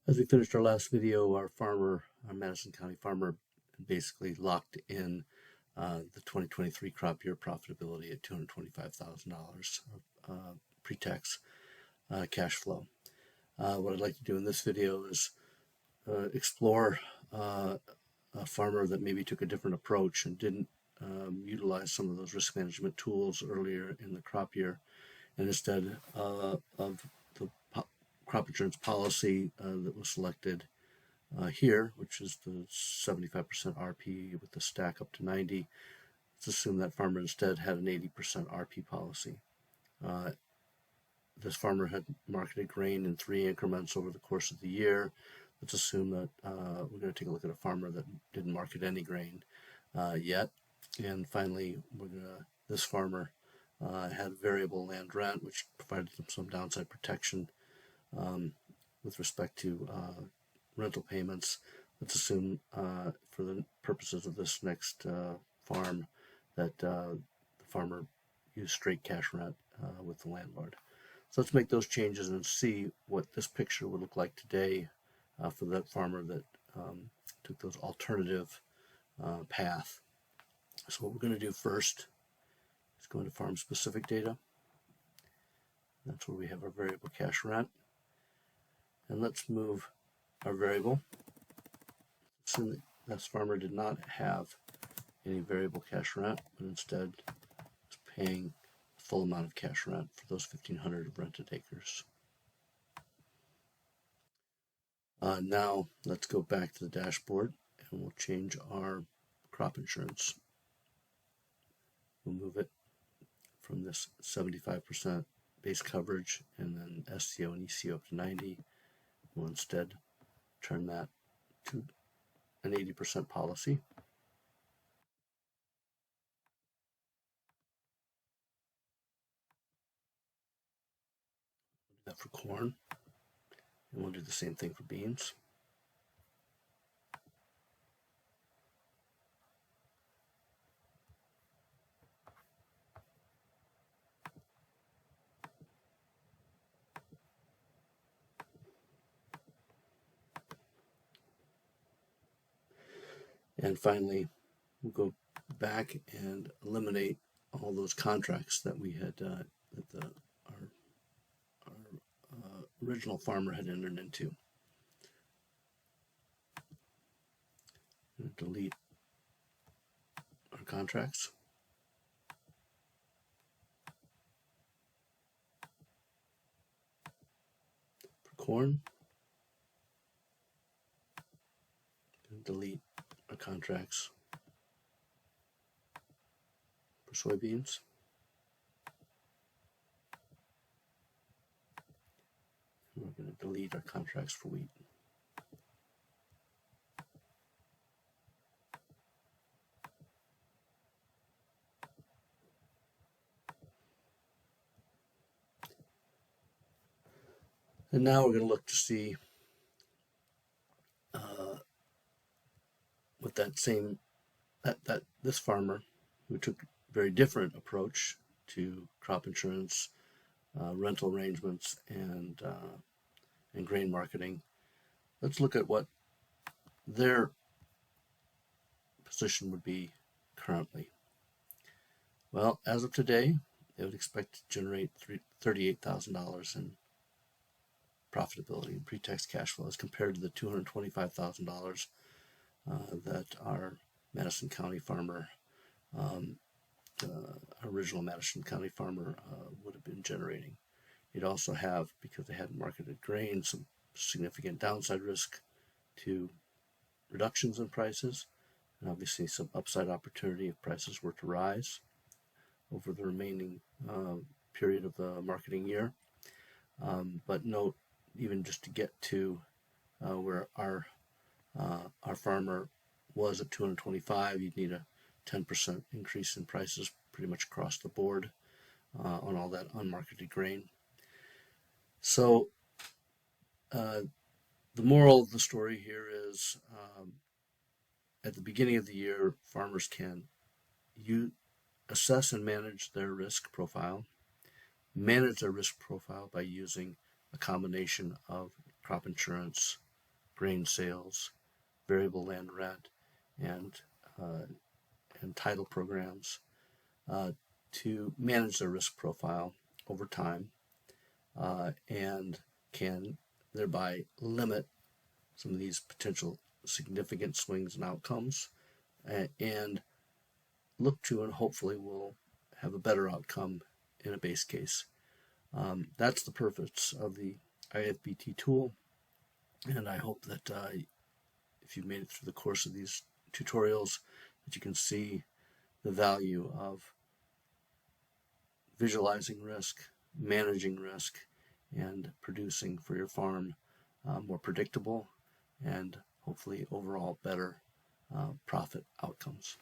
As we finished our last video, our Madison County farmer, basically locked in the 2023 crop year profitability at $225,000 of pre-tax cash flow. What I'd like to do in this video is explore a farmer that maybe took a different approach and didn't utilize some of those risk management tools earlier in the crop year, and instead of the crop insurance policy that was selected here, which is the 75% RP with the stack up to 90. Let's assume that farmer instead had an 80% RP policy. This farmer had marketed grain in 3 increments over the course of the year. Let's assume that we're going to take a look at a farmer that didn't market any grain yet. And finally, this farmer had variable land rent, which provided them some downside protection with respect to rental payments. Let's assume for the purposes of this next farm that the farmer used straight cash rent with the landlord. So let's make those changes and see what this picture would look like today for that farmer that took those alternative path. So what we're going to do first is go into farm specific data. That's where we have our variable cash rent. And let's move our variable. Assume that this farmer did not have any variable cash rent, but instead was paying the full amount of cash rent for those 1,500 of rented acres. Now let's go back to the dashboard and we'll change our crop insurance. We'll move it from this 75% base coverage and then SCO and ECO up to 90. We'll instead turn that to an 80% policy. Do that for corn, and we'll do the same thing for beans. And finally, we'll go back and eliminate all those contracts that we had our original farmer had entered into. Delete our contracts. For corn, delete our contracts for soybeans. And we're going to delete our contracts for wheat. And now we're going to look to see with this farmer who took a very different approach to crop insurance, rental arrangements, and grain marketing. Let's look at what their position would be currently. Well, as of today, they would expect to generate $38,000 in profitability and pre-tax cash flow as compared to the $225,000 that our Madison County farmer, original Madison County farmer, would have been generating. You'd also have, because they hadn't marketed grain, some significant downside risk to reductions in prices, and obviously some upside opportunity if prices were to rise over the remaining period of the marketing year. But note, even just to get to where our farmer was at 225, you'd need a 10% increase in prices pretty much across the board on all that unmarketed grain. So the moral of the story here is at the beginning of the year, farmers can assess and manage their risk profile, by using a combination of crop insurance, grain sales, variable land rent, and title programs to manage their risk profile over time, and can thereby limit some of these potential significant swings in outcomes, and look to and hopefully will have a better outcome in a base case. That's the purpose of the IFBT tool, and I hope that if you've made it through the course of these tutorials, that you can see the value of visualizing risk, managing risk, and producing for your farm more predictable and hopefully overall better profit outcomes.